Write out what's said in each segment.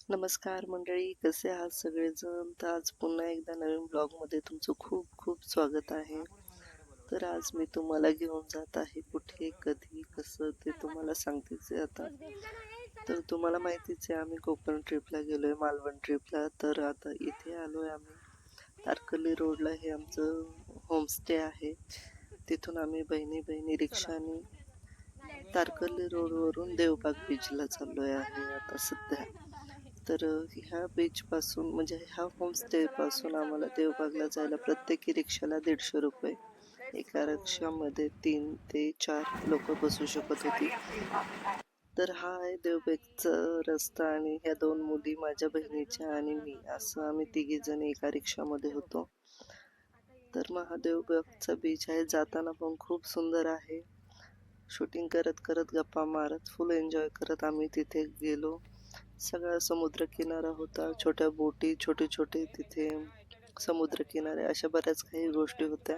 नमस्कार मंडळी, कसे आहात सगळेजण? तर आज पुन्हा एकदा नवीन ब्लॉगमध्ये तुमचं खूप खूप स्वागत आहे. तर आज मी तुम्हाला घेऊन जात आहे कुठे, कधी, कसं ते तुम्हाला सांगतेच आहे आता. तर तुम्हाला माहितीच आहे आम्ही कोकण ट्रिपला गेलोय, मालवण ट्रिपला. तर आता इथे आलोय आम्ही. तारकर्ली रोडला हे आमचं होमस्टे आहे. तिथून आम्ही बहिणी बहिणी रिक्षाने तारकर्ली रोडवरून देवबाग बीचला चाललोय आहे आता सध्या. तर ह्या बीच पासून म्हणजे ह्या होमस्टे पासून आम्हाला देवबागला जायला प्रत्येकी रिक्षाला 150 रुपये. एका रिक्षामध्ये 3 ते 4 लोक बसू शकत होती. तर हा आहे देवबागचा रस्ता आणि ह्या दोन मुली माझ्या बहिणीच्या आणि मी असं आम्ही तिघी जण एका रिक्षामध्ये होतो. तर मग हा देवबागचा बीच आहे, जाताना पण खूप सुंदर आहे. शूटिंग करत करत गप्पा मारत फुल एन्जॉय करत आम्ही तिथे गेलो. सगळा समुद्र किनारा होता, छोट्या बोटी, छोटे छोटे तिथे समुद्र किनारे अशा बऱ्याच काही गोष्टी होत्या.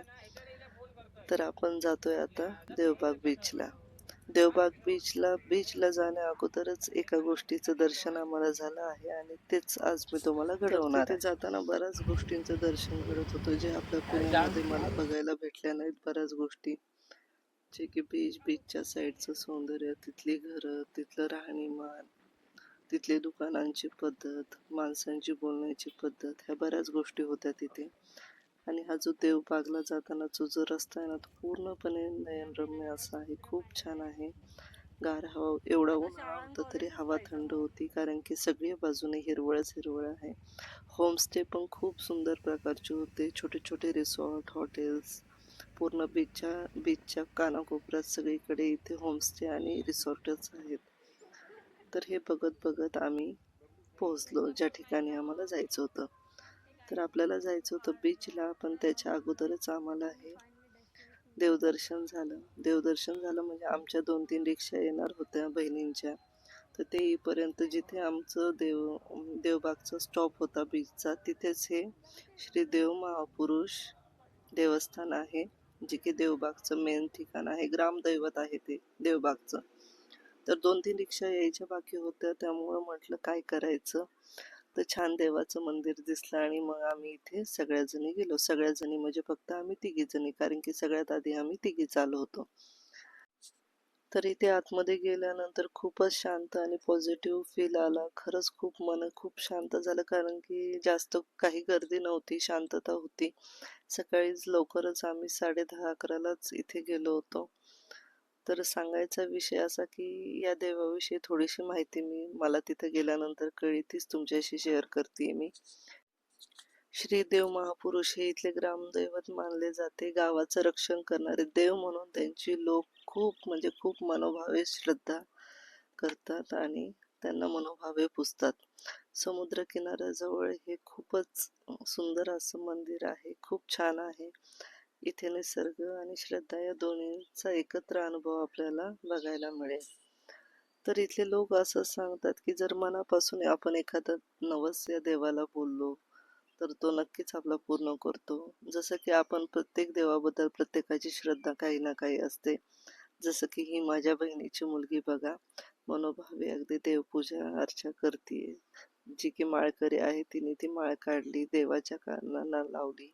तर आपण जातोय आता देवबाग बीचला. देवबाग बीचला जाण्या अगोदरच एका गोष्टीचं दर्शन आम्हाला झालं आहे आणि तेच आज मी तुम्हाला घडवणार आहे. तिथे जाताना बऱ्याच गोष्टींचं दर्शन घडत होतं जे आपल्या पुण्यामध्ये मला बघायला भेटल्या नाहीत. बऱ्याच गोष्टी जे की बीचच्या साईडचं सौंदर्य, तिथली घरं, तिथलं राहणीमान, तिथली दुकानांची पद्धत, माणसांची बोलण्याची पद्धत, ह्या बऱ्याच गोष्टी होत्या तिथे. आणि हा जो देवबागला जातानाचा जो रस्ता आहे ना, तो पूर्णपणे नयनरम्य असा आहे. खूप छान आहे. गार हवा, एवढा उन्हाळा होता तरी हवा थंड होती, कारण की सगळ्या बाजूने हिरवळच हिरवळ आहे. होमस्टे पण खूप सुंदर प्रकारचे होते. छोटे छोटे रिसॉर्ट, हॉटेल्स, पूर्ण बीचच्या कानाकोपऱ्यात सगळीकडे इथे होमस्टे आणि रिसॉर्टच आहेत. तर हे बघत बघत आम्ही पोहोचलो ज्या ठिकाणी आम्हाला जायचं होतं. तर आपल्याला जायचं होतं बीचला, पण त्याच्या अगोदरच आम्हाला हे देवदर्शन झालं म्हणजे आमच्या 2-3 रिक्षा येणार होत्या बहिणींच्या. तर ते येईपर्यंत जिथे आमचं देवबागचा स्टॉप होता बीचचा, तिथेच हे श्री देव महापुरुष देवस्थान आहे, जे की देवबागचं मेन ठिकाण आहे, ग्रामदैवत आहे ते देवबागचं. तर 2-3 रिक्षा यायच्या बाकी होत्या, त्यामुळं म्हटलं काय करायचं. तर छान देवाचं मंदिर दिसलं आणि मग आम्ही इथे सगळ्याजणी गेलो. सगळ्याजणी म्हणजे फक्त आम्ही तिघीजणी, कारण की सगळ्यात आधी आम्ही तिघीच आलो होतो. तर इथे आतमध्ये गेल्यानंतर खूपच शांत आणि पॉझिटिव्ह फील आला. खरंच मन खूप शांत झालं, कारण की जास्त काही गर्दी नव्हती, शांतता होती. सकाळीच लवकरच आम्ही 10:30-11लाच इथे गेलो होतो. तर सांगायचा विषय असा की या देवाविषयी थोडीशी माहिती मला तिथे गेल्यानंतर कळली, तीच तुमच्याशी शेअर करते मी. श्री देव महापुरुष हे इथले ग्रामदैवत मानले जाते. गावाचं रक्षण करणारे देव म्हणून त्यांची लोक खूप म्हणजे खूप मनोभावे श्रद्धा करतात आणि त्यांना मनोभावे पुजतात. समुद्र किनाऱ्याजवळ हे खूपच सुंदर असं मंदिर आहे. खूप छान आहे. इथे निसर्ग आणि श्रद्धा या दोन्हींचा एकत्र अनुभव आपल्याला बघायला मिळेल. तर इथले लोक असं सांगतात की जर मनापासून आपण एखादा नवस या देवाला बोललो, तर तो नक्कीच आपला पूर्ण करतो. जसं की आपण प्रत्येक देवाबद्दल प्रत्येकाची श्रद्धा काही ना काही असते. जसं की ही माझ्या बहिणीची मुलगी बघा, मनोभावे अगदी देवपूजा अर्चा करते. जी की माळकरी आहे, तिने ती माळ काढली, देवाच्या कानाला लावली,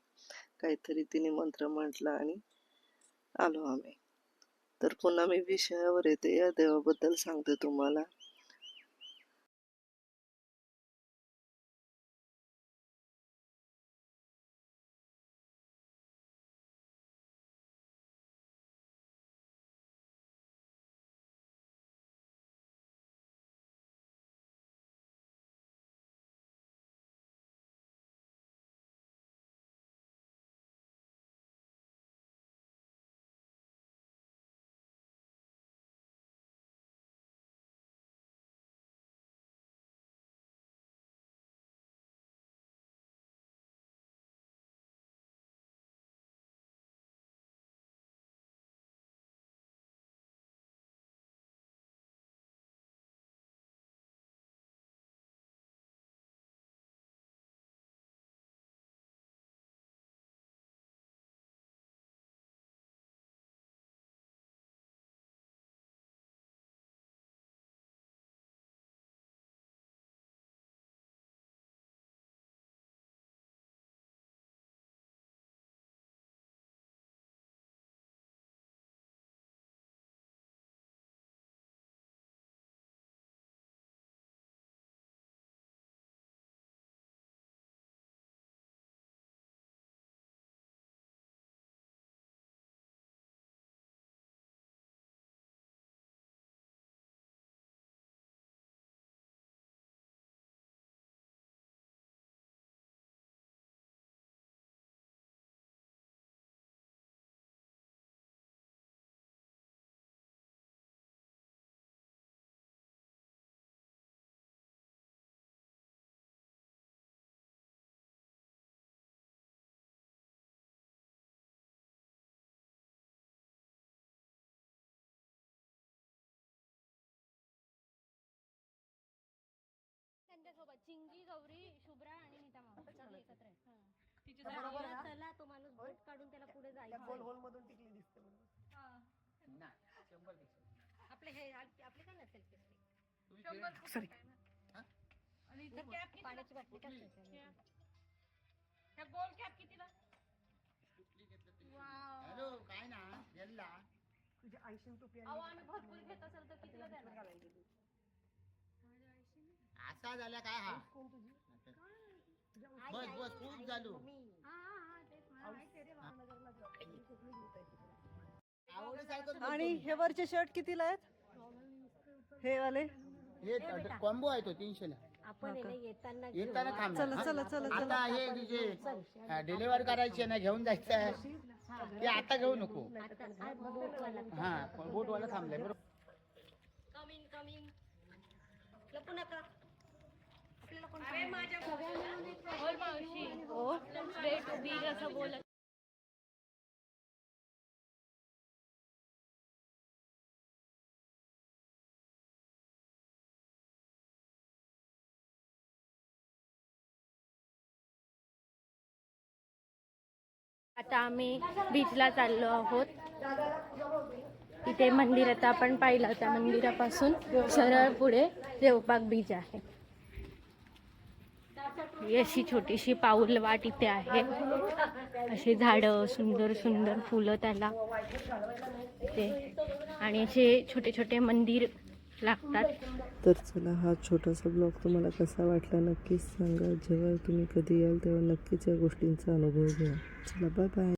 काहीतरी तिने मंत्र म्हटला आणि आलो आम्ही. तर पुन्हा मी विषयावर येते, या देवाबद्दल सांगते तुम्हाला. चिंगी, गौरी, शुभ्रा आणि नीता मावशी सगळे एकत्र आहेत. चला तो माणूस बोट काढून त्याला पुढे जायचं. होल मधून टिकली दिसते म्हणून. आपले हे आपले काय नसेल पिशवी. सॉरी. आणि इथं कॅप पाण्याची बाटली टाकायची. ह्या गोल कॅप कितीला? हॅलो काय ना गेला तुझी आईशी टोपी अहो आम्ही भरपूर घेत असेल तर कितीला द्यायला? असा झाला काय हा कोण तुझी? बस बस खूप झालो आवडीसारखं आणि हे वरचे शर्ट कितीला आहेत? हे वाले हे कॉम्बो आहे तो 300 ला. आपण येताना येताना थांब चला चला चला आता हे तुझे डिलिव्हर करायचे ना घेऊन जायचं आहे ते आता घेऊ नको हा बोटवाला थांबलाय बरोबर. कमिंग कमिंग लपू नका. आपल्याला कोण अरे माझ्या बोल मावशी वे टू बी असं बोलत. आता आम्ही बीचला चाललो आहोत. इथे मंदिर आता आपण पाहिलं, त्या मंदिरापासून सरळ पुढे देवबाग बीच आहे. ही अशी छोटीशी पाऊल वाट इथे आहे. अशी झाडं, सुंदर सुंदर फुलं त्याला इथे आणि असे छोटे छोटे मंदिर लागतात. तर चला, हा छोटासा ब्लॉग तुम्हाला कसा वाटला नक्कीच सांगा. जेव्हा तुम्ही कधी याल तेव्हा नक्कीच या गोष्टींचा अनुभव घ्या. चला बाय बाय.